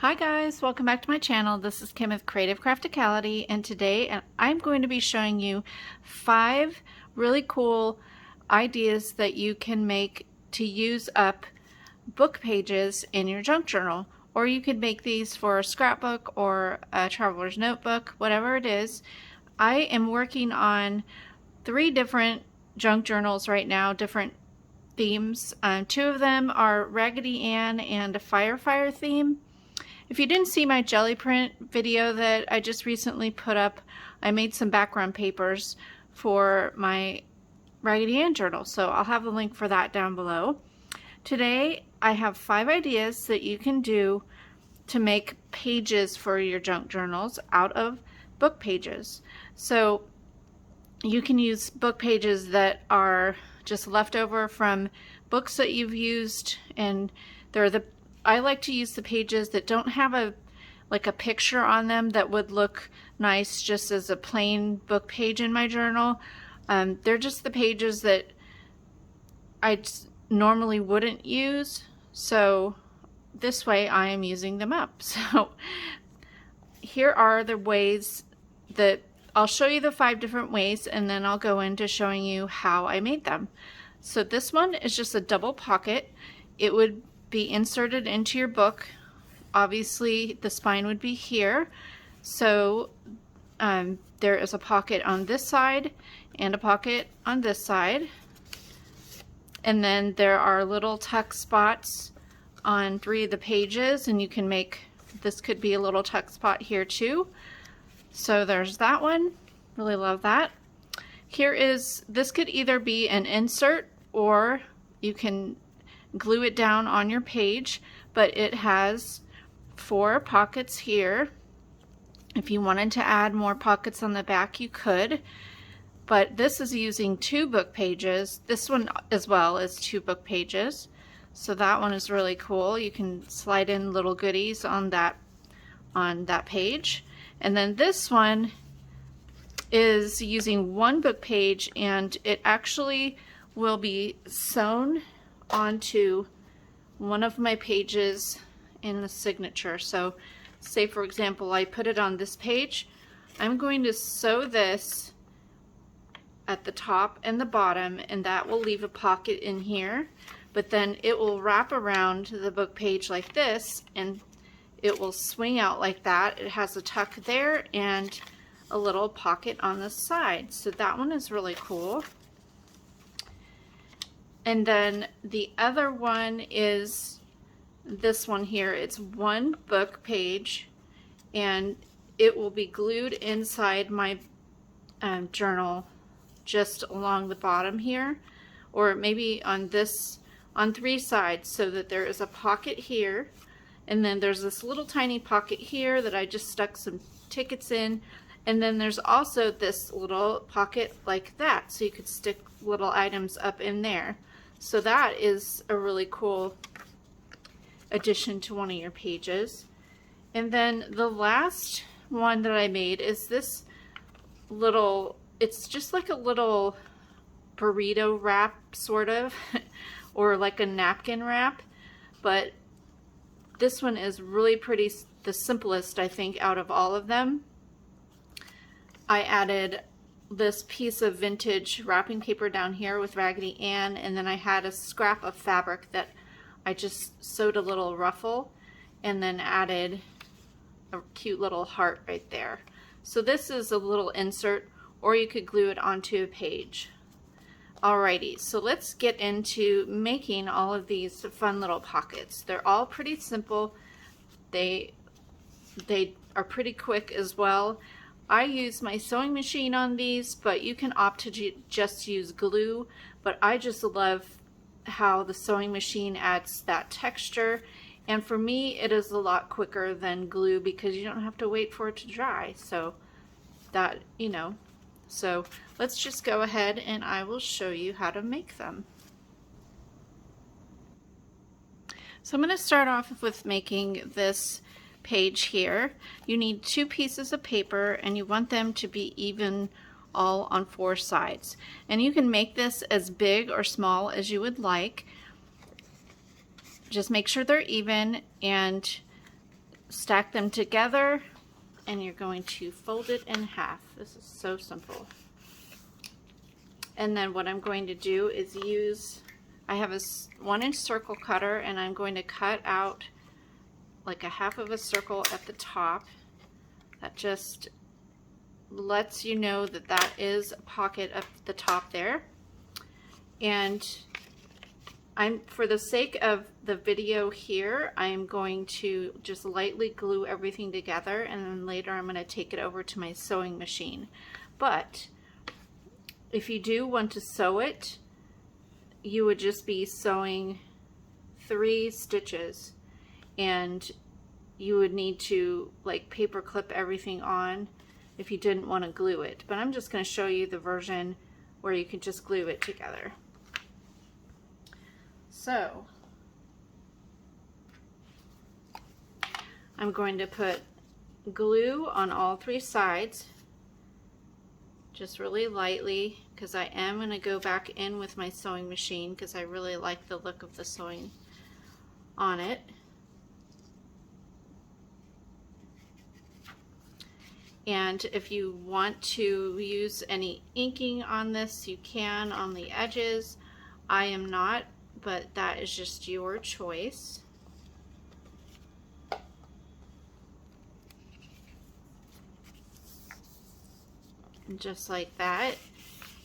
Hi guys, welcome back to my channel. This is Kim with Creative Crafticality, and today I'm going to be showing you 5 really cool ideas that you can make to use up book pages in your junk journal. Or you could make these for a scrapbook or a traveler's notebook, whatever it is. I am working on 3 different junk journals right now, different themes. 2 of them are Raggedy Ann and a Firefire theme. If you didn't see my jelly print video that I just recently put up, I made some background papers for my Raggedy Ann journal, so I'll have the link for that down below. Today I have 5 ideas that you can do to make pages for your junk journals out of book pages. So you can use book pages that are just leftover from books that you've used, and I like to use the pages that don't have a picture on them that would look nice just as a plain book page in my journal. They're just the pages that I normally wouldn't use, so this way I am using them up. So here are the ways that I'll show you, the 5 different ways, and then I'll go into showing you how I made them. So this one is just a double pocket. It would be inserted into your book. Obviously the spine would be here, so there is a pocket on this side and a pocket on this side, and then there are little tuck spots on 3 of the pages, and you can make this could be a little tuck spot here too. So there's that one. Really love that. This could either be an insert or you can glue it down on your page, but it has 4 pockets here. If you wanted to add more pockets on the back, you could, but this is using 2 book pages. This one as well is 2 book pages, so that one is really cool. You can slide in little goodies on that page. And then this one is using 1 book page, and it actually will be sewn onto one of my pages in the signature. So say for example I put it on this page, I'm going to sew this at the top and the bottom, and that will leave a pocket in here, but then it will wrap around the book page like this and it will swing out like that. It has a tuck there and a little pocket on the side, so that one is really cool. And then the other one is this one here. It's 1 book page, and it will be glued inside my journal just along the bottom here, or maybe on 3 sides, so that there is a pocket here, and then there's this little tiny pocket here that I just stuck some tickets in, and then there's also this little pocket like that, so you could stick little items up in there. So that is a really cool addition to one of your pages. And then the last one that I made is this little, it's just like a little burrito wrap sort of, or like a napkin wrap, but this one is really pretty, the simplest I think out of all of them. I added this piece of vintage wrapping paper down here with Raggedy Ann, and then I had a scrap of fabric that I just sewed a little ruffle and then added a cute little heart right there. So this is a little insert, or you could glue it onto a page. Alrighty, so let's get into making all of these fun little pockets. They're all pretty simple. They are pretty quick as well. I use my sewing machine on these, but you can opt to just use glue, but I just love how the sewing machine adds that texture, and for me it is a lot quicker than glue because you don't have to wait for it to dry. So that, you know, so let's just go ahead and I will show you how to make them. So I'm going to start off with making this page here. You need 2 pieces of paper, and you want them to be even all on 4 sides. And you can make this as big or small as you would like. Just make sure they're even, and stack them together, and you're going to fold it in half. This is so simple. And then what I'm going to do is I have a 1-inch circle cutter, and I'm going to cut out like a half of a circle at the top. That just lets you know that that is a pocket at the top there. And for the sake of the video here, I'm going to just lightly glue everything together, and then later I'm going to take it over to my sewing machine. But if you do want to sew it, you would just be sewing 3 stitches, and you would need to like paper clip everything on if you didn't want to glue it. But I'm just going to show you the version where you can just glue it together. So I'm going to put glue on all 3 sides, just really lightly, because I am going to go back in with my sewing machine because I really like the look of the sewing on it. And if you want to use any inking on this, you can on the edges. I am not, but that is just your choice. And just like that.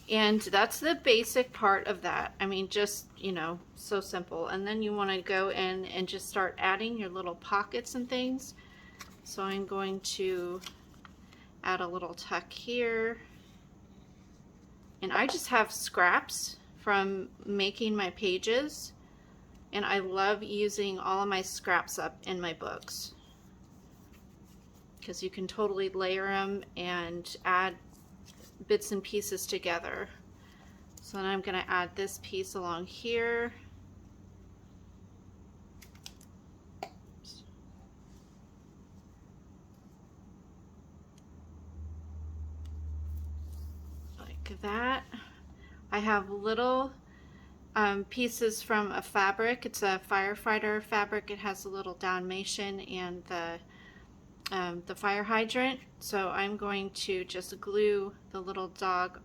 And that's the basic part of that. I mean, just, you know, so simple. And then you want to go in and just start adding your little pockets and things. So I'm going to add a little tuck here. And I just have scraps from making my pages, and I love using all of my scraps up in my books because you can totally layer them and add bits and pieces together. So then I'm going to add this piece along here. Like that. I have little pieces from a fabric. It's a firefighter fabric. It has a little Dalmatian and the fire hydrant. So I'm going to just glue the little dog.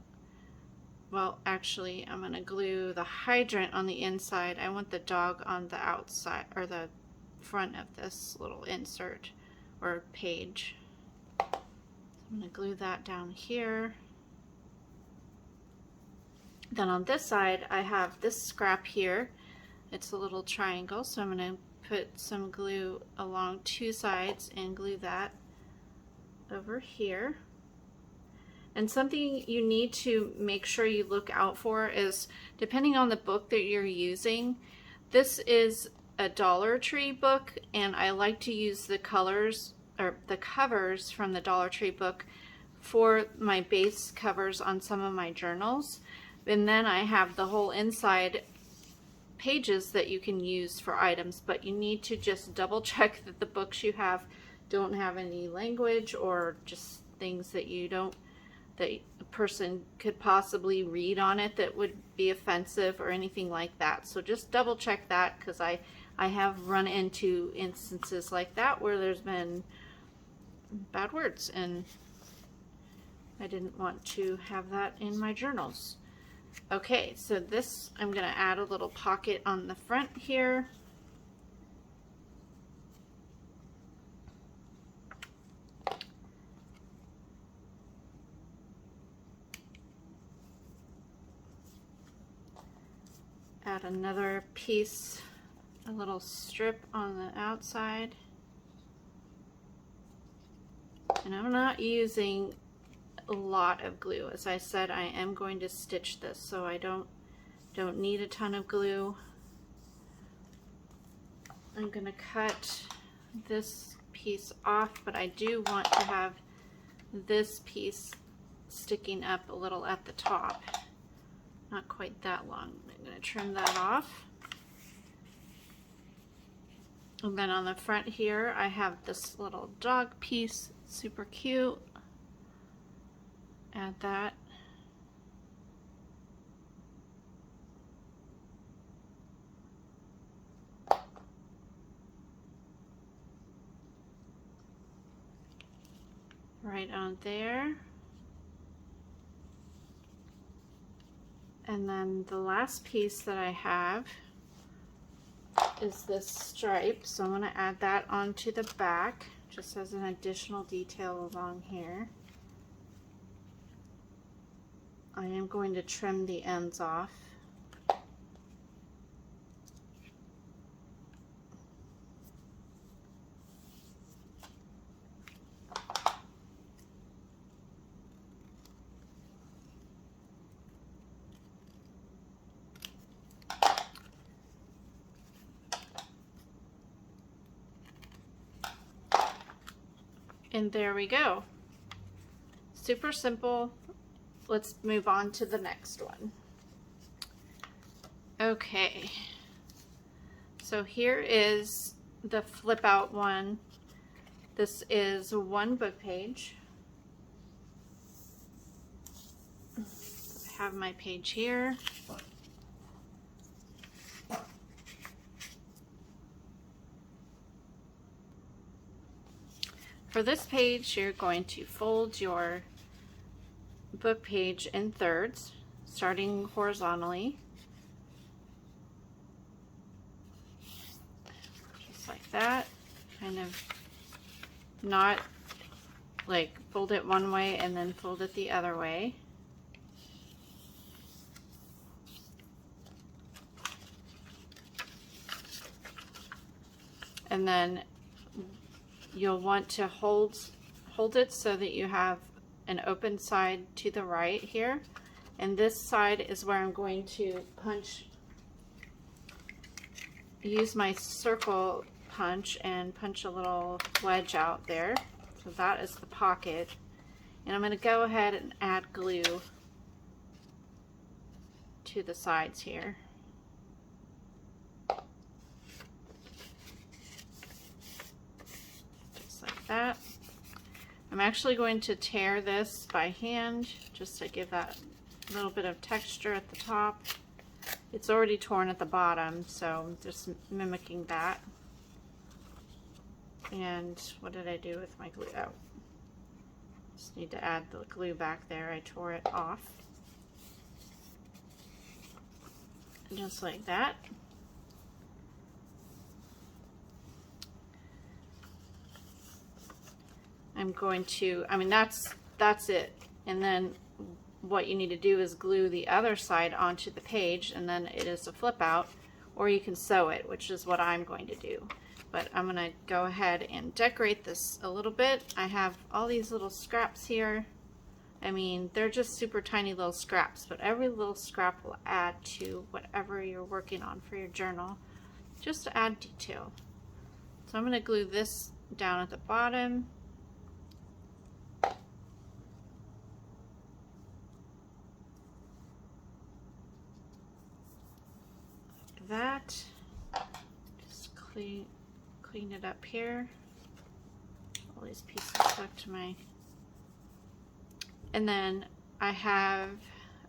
Well, actually, I'm going to glue the hydrant on the inside. I want the dog on the outside, or the front of this little insert or page. So I'm going to glue that down here. Then on this side, I have this scrap here. It's a little triangle, so I'm going to put some glue along 2 sides and glue that over here. And something you need to make sure you look out for is, depending on the book that you're using, this is a Dollar Tree book, and I like to use the colors or the covers from the Dollar Tree book for my base covers on some of my journals. And then I have the whole inside pages that you can use for items, but you need to just double check that the books you have don't have any language or just things that that a person could possibly read on it that would be offensive or anything like that. So just double check that, because I have run into instances like that where there's been bad words, and I didn't want to have that in my journals. Okay, so this, I'm going to add a little pocket on the front here. Add another piece, a little strip on the outside. And I'm not using a lot of glue. As I said, I am going to stitch this, so I don't need a ton of glue. I'm going to cut this piece off, but I do want to have this piece sticking up a little at the top. Not quite that long. I'm going to trim that off. And then on the front here, I have this little dog piece, super cute. Add that. right on there. And then the last piece that I have is this stripe, so I'm going to add that onto the back just as an additional detail along here. I am going to trim the ends off. And there we go. Super simple. Let's move on to the next one. Okay, so here is the flip out one. This is one book page. I have my page here. For this page, you're going to fold your book page in thirds, starting horizontally, just like that. Kind of not like fold it one way and then fold it the other way. And then you'll want to hold it so that you have an open side to the right here, and this side is where I'm going to use my circle punch and punch a little wedge out there. So that is the pocket, and I'm going to go ahead and add glue to the sides here. That. I'm actually going to tear this by hand just to give that little bit of texture at the top. It's already torn at the bottom, so I'm just mimicking that. And what did I do with my glue? Oh, just need to add the glue back there. I tore it off. Just like that. I'm going to, that's it. And then what you need to do is glue the other side onto the page, and then it is a flip out, or you can sew it, which is what I'm going to do. But I'm going to go ahead and decorate this a little bit. I have all these little scraps here. I mean, they're just super tiny little scraps, but every little scrap will add to whatever you're working on for your journal, just to add detail. So I'm going to glue this down at the bottom. That, just clean it up here. All these pieces stuck to my, and then I have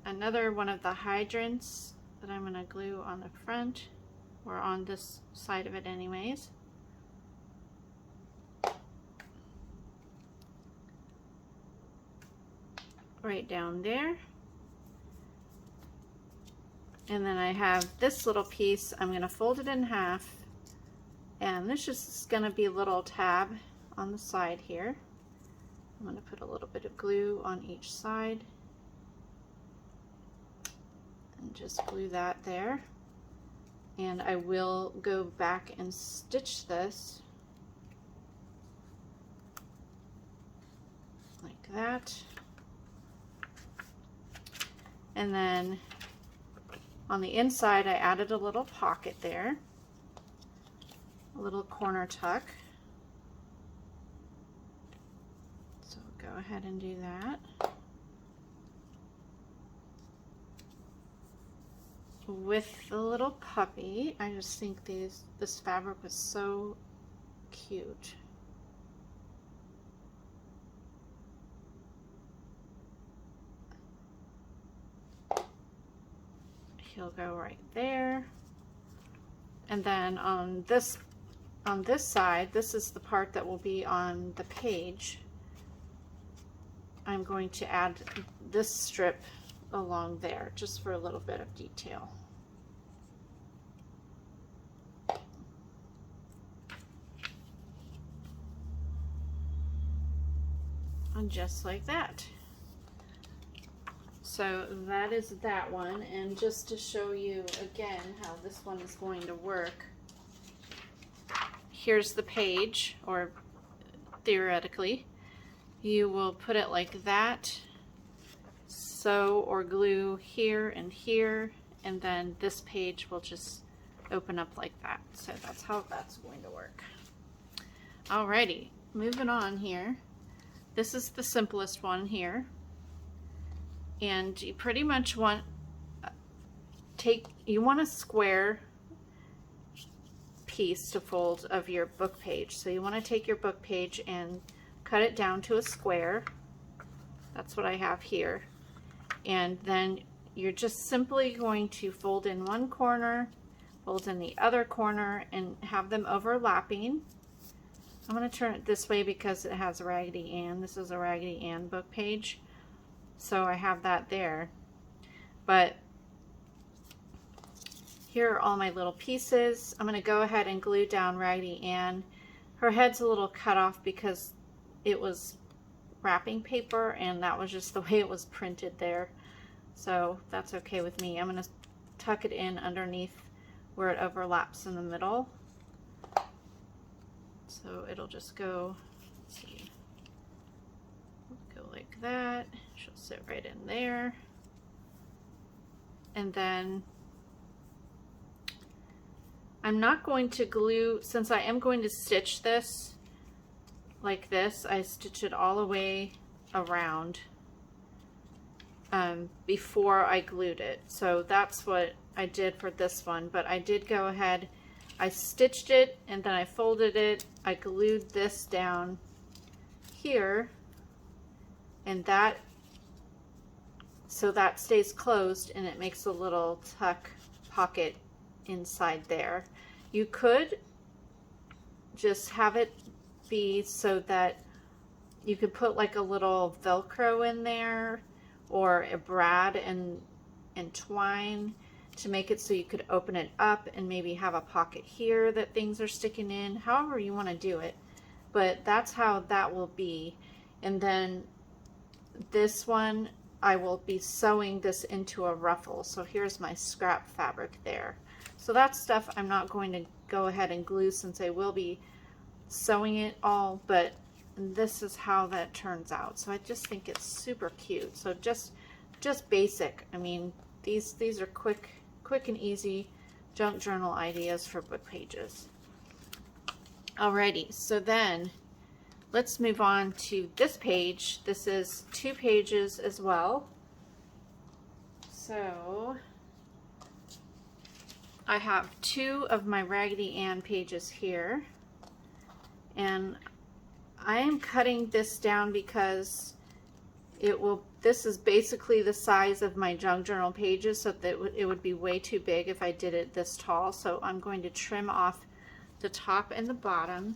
another one of the hydrants that I'm going to glue on the front, or on this side of it anyways. Right down there. And then I have this little piece. I'm going to fold it in half, and this is going to be a little tab on the side here. I'm going to put a little bit of glue on each side and just glue that there. And I will go back and stitch this like that. And then on the inside, I added a little pocket there, a little corner tuck. So go ahead and do that. With the little puppy, I just think this fabric was so cute. He'll go right there. And then on this side, this is the part that will be on the page. I'm going to add this strip along there just for a little bit of detail. And just like that. So that is that one, and just to show you again how this one is going to work, here's the page, or theoretically, you will put it like that, sew or glue here and here, and then this page will just open up like that. So that's how that's going to work. Alrighty, moving on here. This is the simplest one here. And you pretty much want a square piece to fold of your book page. So you want to take your book page and cut it down to a square. That's what I have here. And then you're just simply going to fold in one corner, fold in the other corner, and have them overlapping. I'm going to turn it this way because it has Raggedy Ann. This is a Raggedy Ann book page. So I have that there. But here are all my little pieces. I'm going to go ahead and glue down Raggedy Ann. Her head's a little cut off because it was wrapping paper and that was just the way it was printed there. So that's okay with me. I'm going to tuck it in underneath where it overlaps in the middle. So it'll just go, let's see, go like that. She'll sit right in there. And then I'm not going to glue, since I am going to stitch this like this, I stitch it all the way around before I glued it. So that's what I did for this one, but I did go ahead, I stitched it and then I folded it, I glued this down here, and that, so that stays closed and it makes a little tuck pocket inside there. You could just have it be so that you could put like a little Velcro in there or a brad and twine to make it so you could open it up and maybe have a pocket here that things are sticking in, however you want to do it. But that's how that will be. And then this one, I will be sewing this into a ruffle. So here's my scrap fabric there. So that's stuff I'm not going to go ahead and glue since I will be sewing it all, but this is how that turns out. So I just think it's super cute. So just basic. I mean, these are quick and easy junk journal ideas for book pages. Alrighty, so then let's move on to this page. This is 2 pages as well. So I have 2 of my Raggedy Ann pages here, and I am cutting this down because this is basically the size of my junk journal pages, so that it would be way too big if I did it this tall. So I'm going to trim off the top and the bottom.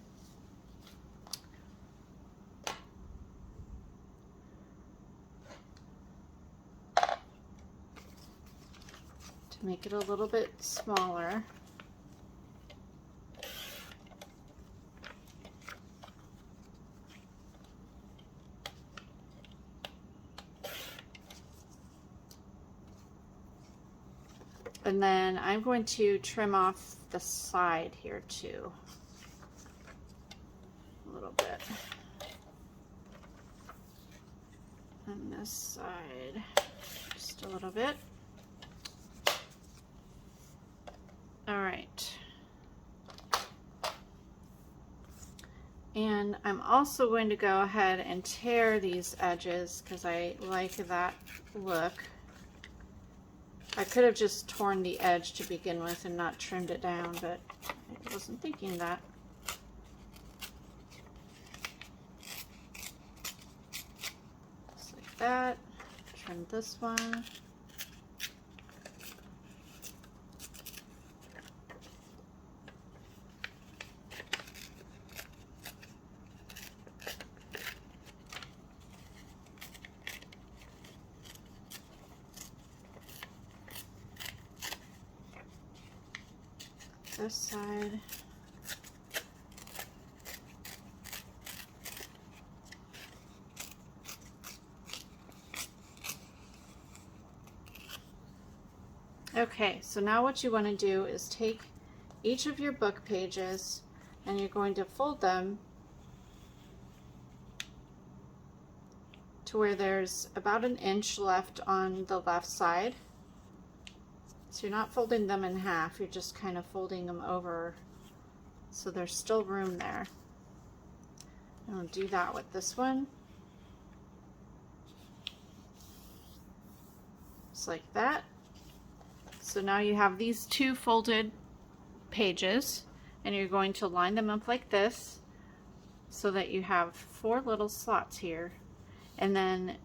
To make it a little bit smaller. And then I'm going to trim off the side here too, a little bit. And this side, just a little bit. All right. And I'm also going to go ahead and tear these edges because I like that look. I could have just torn the edge to begin with and not trimmed it down, but I wasn't thinking that. Just like that. Trim this one. this side. Okay, so now what you want to do is take each of your book pages and you're going to fold them to where there's about 1 inch left on the left side. So you're not folding them in half, you're just kind of folding them over so there's still room there. And we'll do that with this one. Just like that. So now you have these 2 folded pages and you're going to line them up like this so that you have 4 little slots here. And then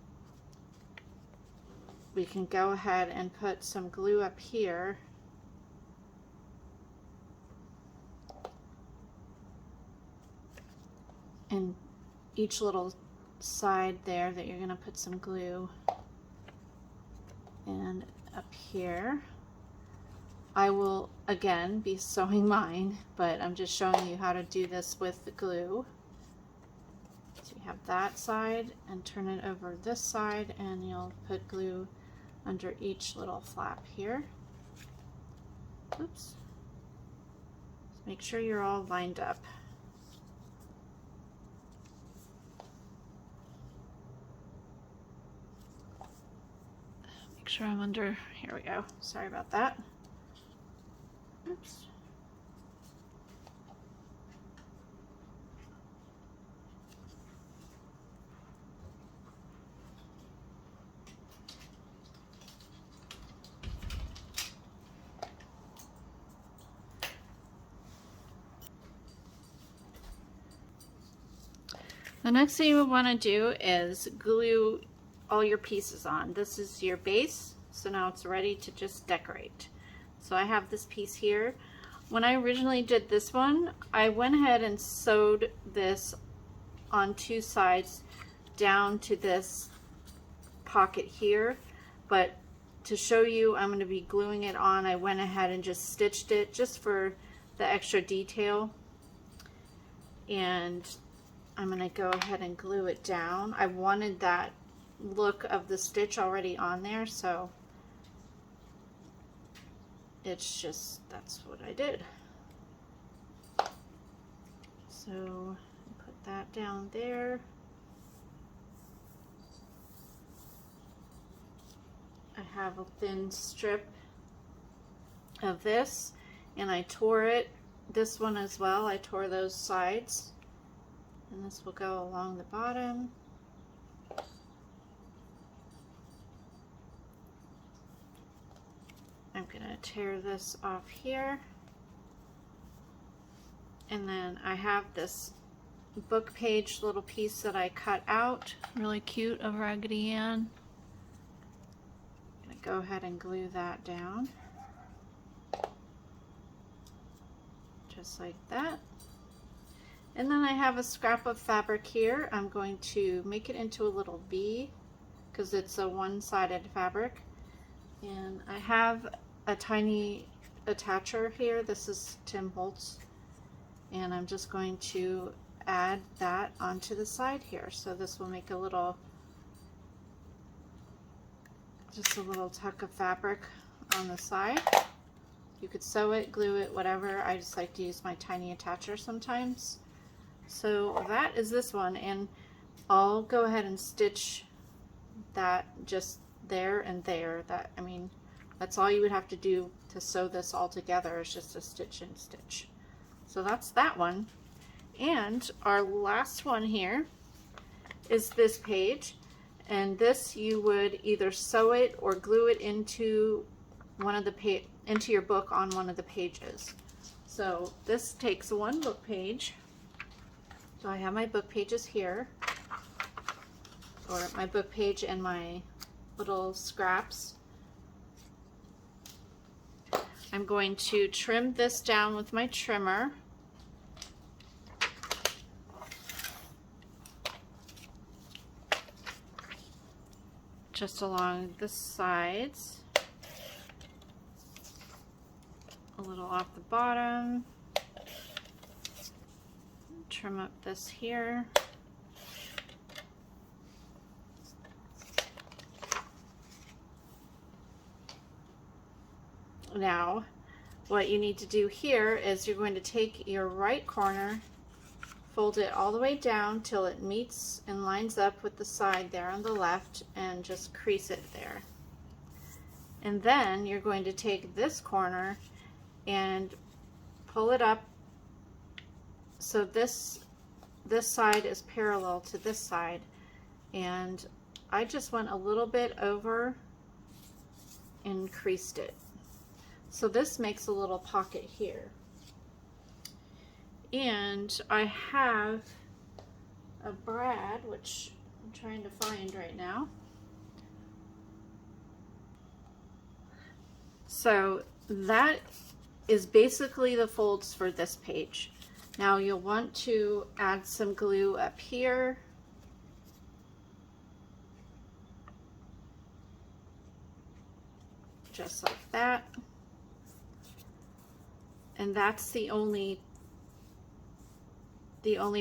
we can go ahead and put some glue up here. And each little side there that you're going to put some glue. And up here, I will again be sewing mine, but I'm just showing you how to do this with the glue. So you have that side and turn it over this side and you'll put glue under each little flap here. Oops. Just make sure you're all lined up. Make sure I'm under, here we go. Sorry about that. Oops. The next thing you want to do is glue all your pieces on. This is your base, so now it's ready to just decorate. So I have this piece here. When I originally did this one, I went ahead and sewed this on 2 sides down to this pocket here, but to show you I'm going to be gluing it on, I went ahead and just stitched it just for the extra detail. And I'm going to go ahead and glue it down. I wanted that look of the stitch already on there, so it's just, that's what I did. So put that down there. I have a thin strip of this and I tore it, this one as well, I tore those sides. And this will go along the bottom. I'm going to tear this off here. And then I have this book page little piece that I cut out. Really cute of Raggedy Ann. I'm going to go ahead and glue that down. Just like that. And then I have a scrap of fabric here. I'm going to make it into a little V because it's a one-sided fabric. And I have a tiny attacher here. This is 10 bolts. And I'm just going to add that onto the side here. So this will make a little, just a little tuck of fabric on the side. You could sew it, glue it, whatever. I just like to use my tiny attacher sometimes. So that is this one, and I'll go ahead and stitch that just there and there. That, I mean, that's all you would have to do to sew this all together, is just a stitch and stitch. So that's that one. And our last one here is this page, and this you would either sew it or glue it into one of the into your book on one of the pages. So this takes one book page. So I have my book pages here, or my book page and my little scraps. I'm going to trim this down with my trimmer. Just along the sides, a little off the bottom. Trim up this here. Now, what you need to do here is you're going to take your right corner, fold it all the way down till it meets and lines up with the side there on the left, and just crease it there. And then you're going to take this corner and pull it up so this side is parallel to this side, and I just went a little bit over and creased it. So this makes a little pocket here. And I have a brad, which I'm trying to find right now. So that is basically the folds for this page. Now you'll want to add some glue up here. Just like that. And that's the only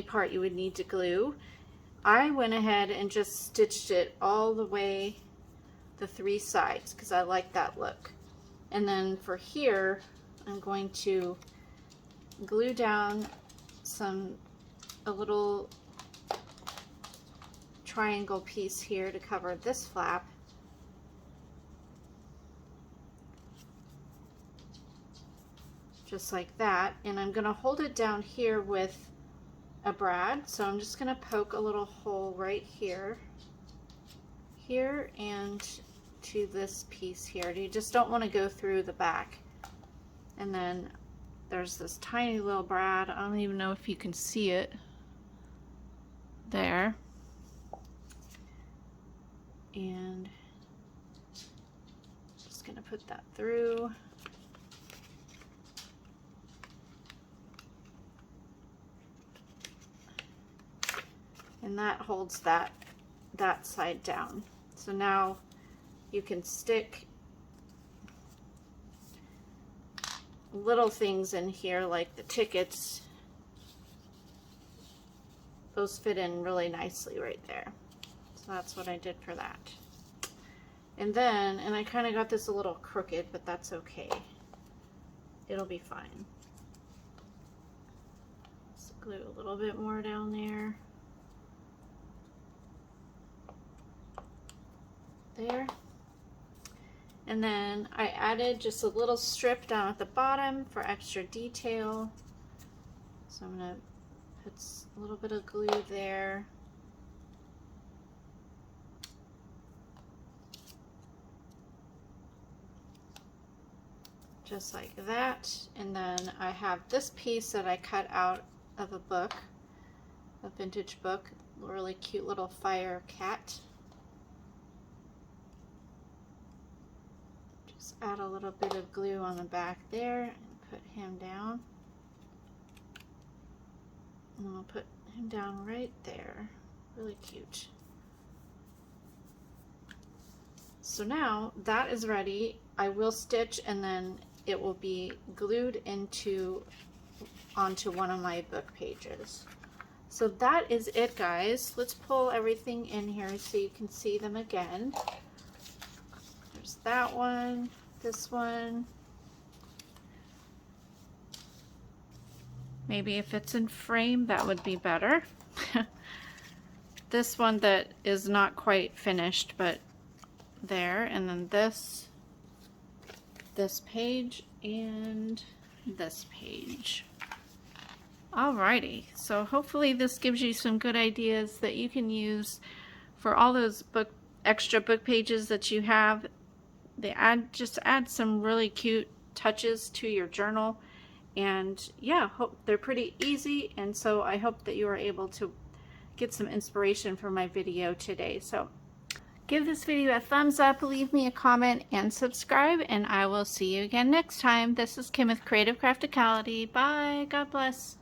part you would need to glue. I went ahead and just stitched it all the way the 3 sides because I like that look. And then for here, I'm going to glue down a little triangle piece here to cover this flap. Just like that. And I'm going to hold it down here with a brad. So I'm just going to poke a little hole right here, and to this piece here. You just don't want to go through the back. And then there's this tiny little brad. I don't even know if you can see it there. And just going to put that through. And that holds that side down. So now you can stick little things in here like the tickets. Those fit in really nicely right there. So that's what I did for that. And then, I kind of got this a little crooked, but that's okay. It'll be fine. Let's glue a little bit more down there. There. And then I added just a little strip down at the bottom for extra detail. So I'm going to put a little bit of glue there. Just like that. And then I have this piece that I cut out of a book, a vintage book, a really cute little fire cat. Add a little bit of glue on the back there and put him down. And I'll put him down right there. Really cute. So now that is ready. I will stitch and then it will be glued onto one of my book pages. So that is it, guys. Let's pull everything in here so you can see them again. There's that one. This one. Maybe if it's in frame, that would be better. This one that is not quite finished, but there. And then this page, and this page. Alrighty, so hopefully this gives you some good ideas that you can use for all those extra book pages that you have. They just add some really cute touches to your journal, and yeah, they're pretty easy, and so I hope that you are able to get some inspiration from my video today. So give this video a thumbs up, leave me a comment, and subscribe, and I will see you again next time. This is Kim with Creative Crafticality. Bye. God bless.